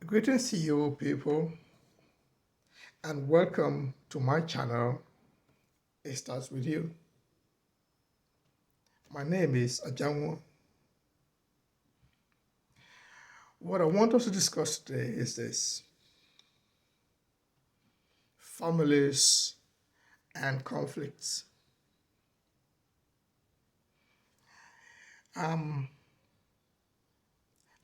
Greetings to you people and welcome to my channel. It starts with you. My name is Ajanwo. What I want us to discuss today is this: families and conflicts. Um,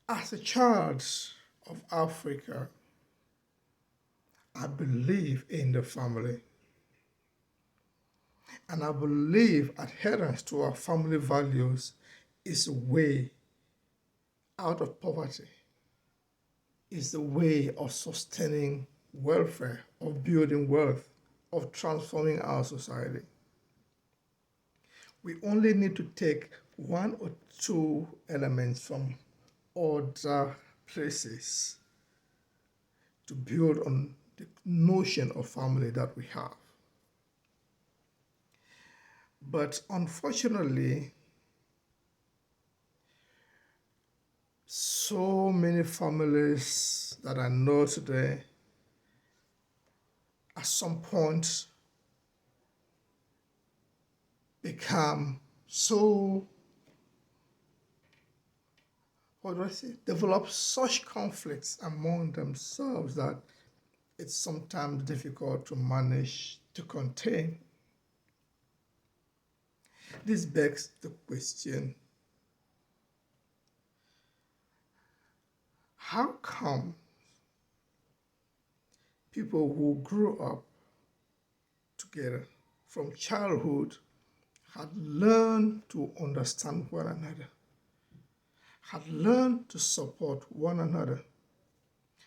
as a child of Africa, I believe in the family and I believe adherence to our family values is a way out of poverty, is the way of sustaining welfare, of building wealth, of transforming our society. We only need to take one or two elements from other places to build on the notion of family that we have. But unfortunately, so many families that I know today, at some point, become so, what do I say, develop such conflicts among themselves that it's sometimes difficult to manage, to contain. This begs the question, how come people who grew up together from childhood had learned to understand one another, had learned to support one another,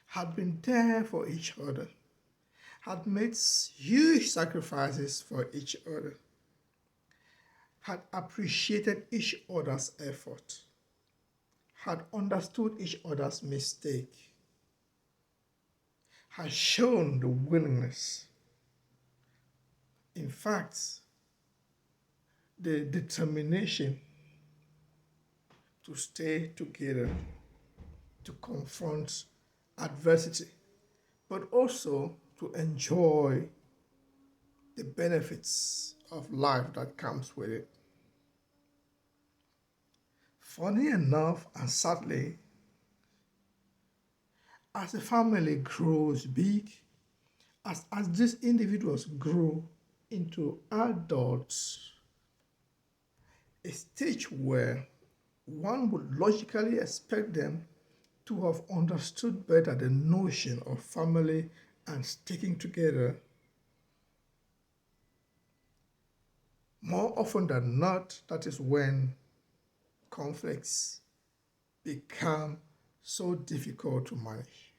had been there for each other, had made huge sacrifices for each other, had appreciated each other's effort, had understood each other's mistake, had shown the willingness, in fact, the determination to stay together, to confront adversity, but also to enjoy the benefits of life that comes with it. Funny enough, and sadly, as the family grows big, as these individuals grow into adults, a stage where one would logically expect them to have understood better the notion of family and sticking together. More often than not, that is when conflicts become so difficult to manage.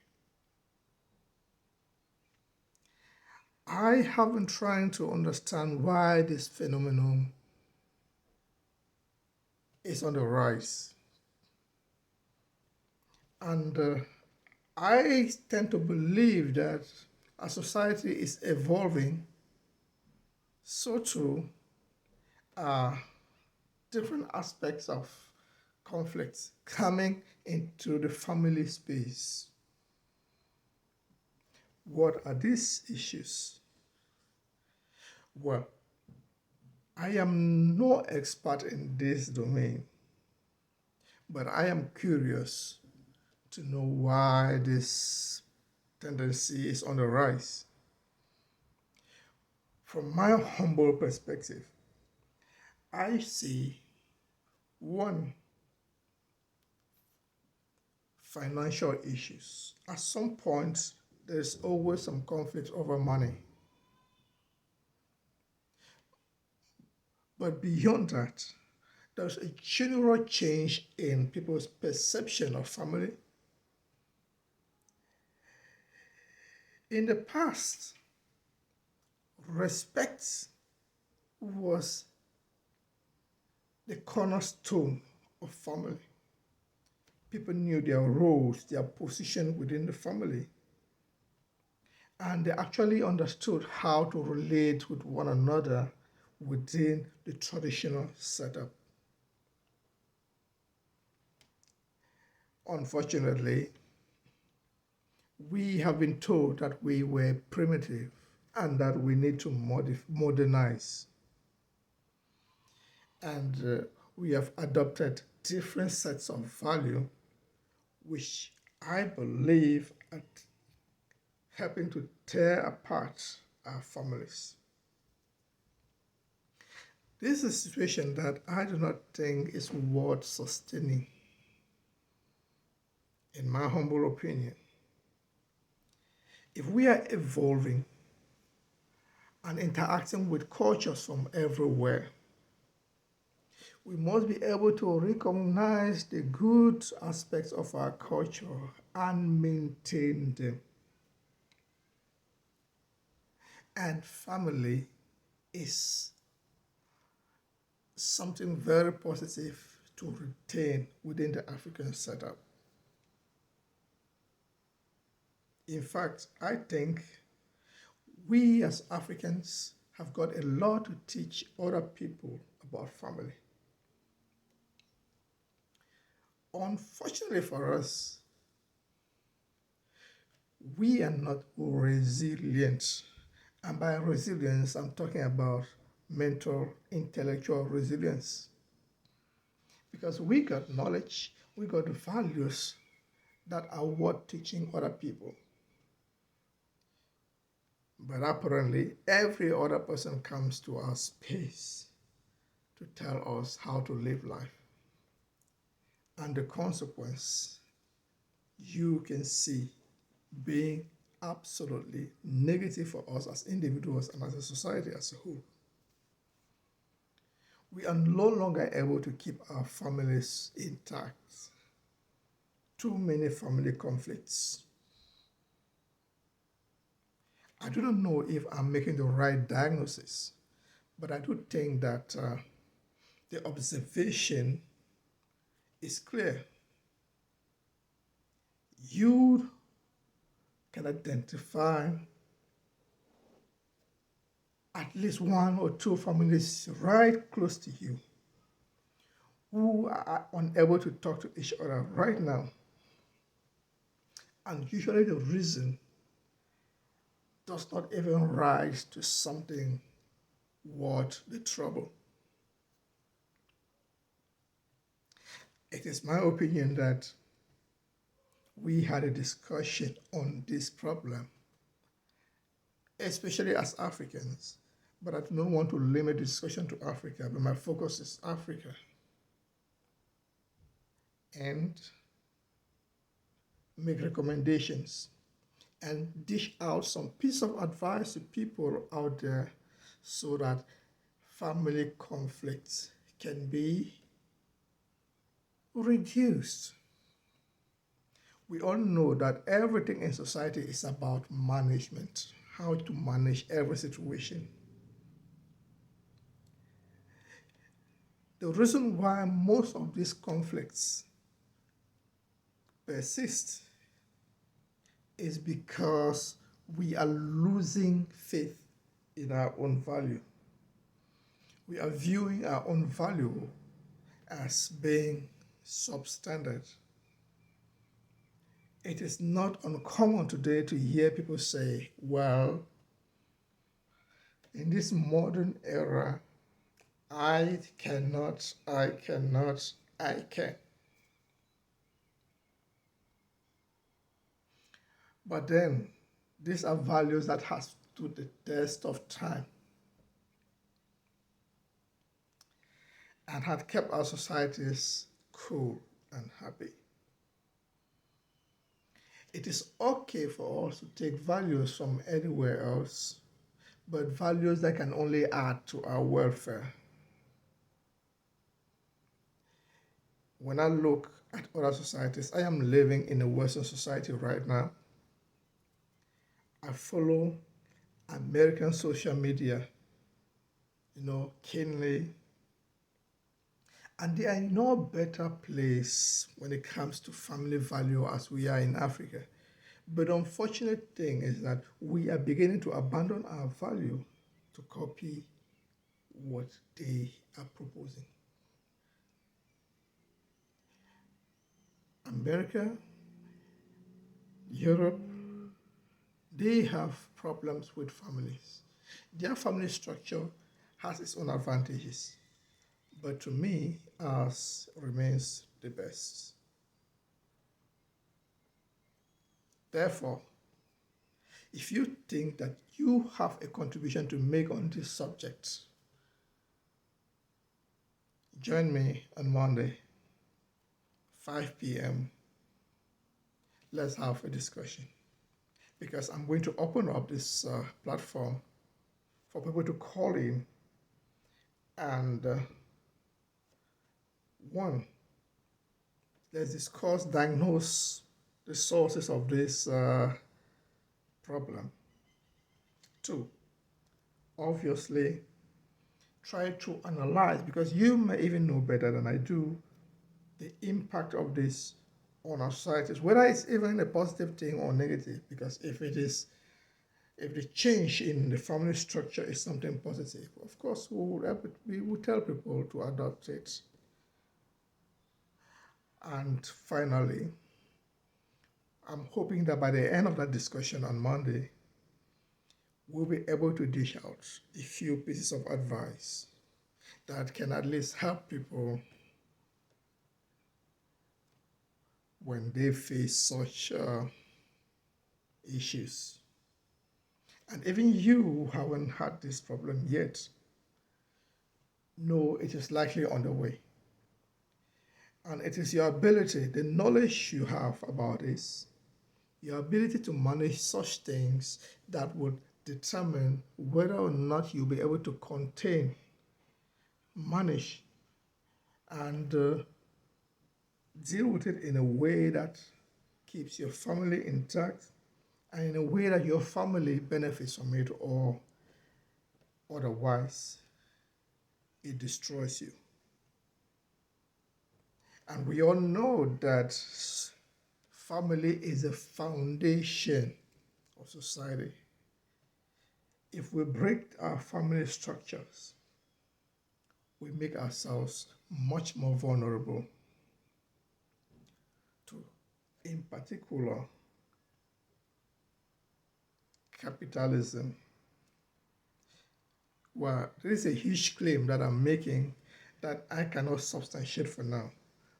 I have been trying to understand why this phenomenon is on the rise. And I tend to believe that as society is evolving, so too are different aspects of conflicts coming into the family space. What are these issues? Well, I am no expert in this domain, but I am curious to know why this tendency is on the rise. From my humble perspective, I see one, financial issues. At some point, there's always some conflict over money. But beyond that, there's a general change in people's perception of family. In the past, respect was the cornerstone of family. People knew their roles, their position within the family, and they actually understood how to relate with one another within the traditional setup. Unfortunately, We have been told that we were primitive and that we need to modernize. And we have adopted different sets of value, which I believe are helping to tear apart our families. This is a situation that I do not think is worth sustaining, in my humble opinion. If we are evolving and interacting with cultures from everywhere, we must be able to recognize the good aspects of our culture and maintain them. And family is something very positive to retain within the African setup. In fact, I think we as Africans have got a lot to teach other people about family. Unfortunately for us, we are not resilient. And by resilience, I'm talking about mental, intellectual resilience. Because we got knowledge, we got values that are worth teaching other people. But apparently, every other person comes to our space to tell us how to live life. And the consequence you can see being absolutely negative for us as individuals and as a society as a whole. We are no longer able to keep our families intact. Too many family conflicts. I do not know if I'm making the right diagnosis, but I do think that the observation is clear. You can identify at least one or two families right close to you who are unable to talk to each other right now. And usually the reason does not even rise to something worth the trouble. It is my opinion that we had a discussion on this problem, especially as Africans, but I do not want to limit the discussion to Africa, but my focus is Africa. And make recommendations and dish out some piece of advice to people out there so that family conflicts can be reduced. We all know that everything in society is about management, how to manage every situation. The reason why most of these conflicts persist is because we are losing faith in our own value. We are viewing our own value as being substandard. It is not uncommon today to hear people say, well, in this modern era, I cannot, I can. But then, these are values that have stood the test of time and had kept our societies cool and happy. It is okay for us to take values from anywhere else, but values that can only add to our welfare. When I look at other societies, I am living in a Western society right now. I follow American social media, keenly, and they are in no better place when it comes to family value as we are in Africa. But the unfortunate thing is that we are beginning to abandon our value to copy what they are proposing. America, Europe, they have problems with families. Their family structure has its own advantages, but to me, ours remains the best. Therefore, if you think that you have a contribution to make on this subject, join me on Monday, 5 p.m. Let's have a discussion because I'm going to open up this platform for people to call in and one, let's discuss, diagnose the sources of this problem. Two, obviously, try to analyze, because you may even know better than I do, the impact of this on our societies, whether it's even a positive thing or negative, because if the change in the family structure is something positive, of course, we will tell people to adopt it. And finally, I'm hoping that by the end of that discussion on Monday, we'll be able to dish out a few pieces of advice that can at least help people when they face such issues. And even you who haven't had this problem yet, know it is likely on the way. And it is your ability, the knowledge you have about this, your ability to manage such things that would determine whether or not you'll be able to contain, manage, and deal with it in a way that keeps your family intact and in a way that your family benefits from it, or otherwise it destroys you. And we all know that family is the foundation of society. If we break our family structures, we make ourselves much more vulnerable to, in particular, capitalism. Well, there is a huge claim that I'm making that I cannot substantiate for now,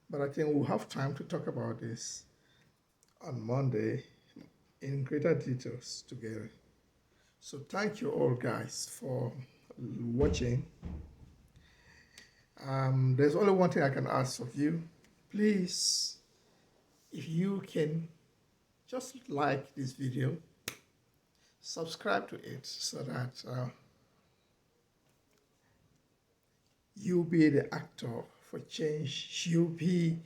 but I think we'll have time to talk about this on Monday in greater details together. So thank you all guys for watching. There's only one thing I can ask of you. Please, if you can just like this video, subscribe to it so that you'll be the actor for change. You'll be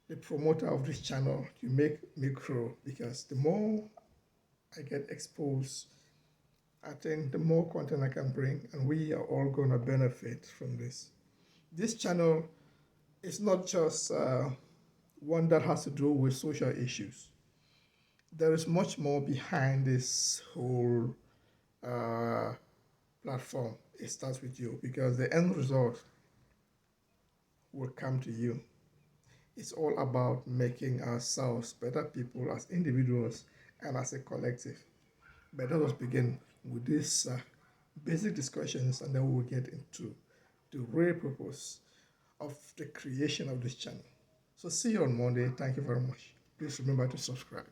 the promoter of this channel to make me grow, because the more I get exposed, I think the more content I can bring, and we are all going to benefit from this. This channel is not just one that has to do with social issues. There is much more behind this whole platform. It starts with you, because the end result will come to you. It's all about making ourselves better people as individuals and as a collective. But let us begin with these basic discussions, and then we'll get into the real purpose of the creation of this channel. So see you on Monday. Thank you very much. Please remember to subscribe.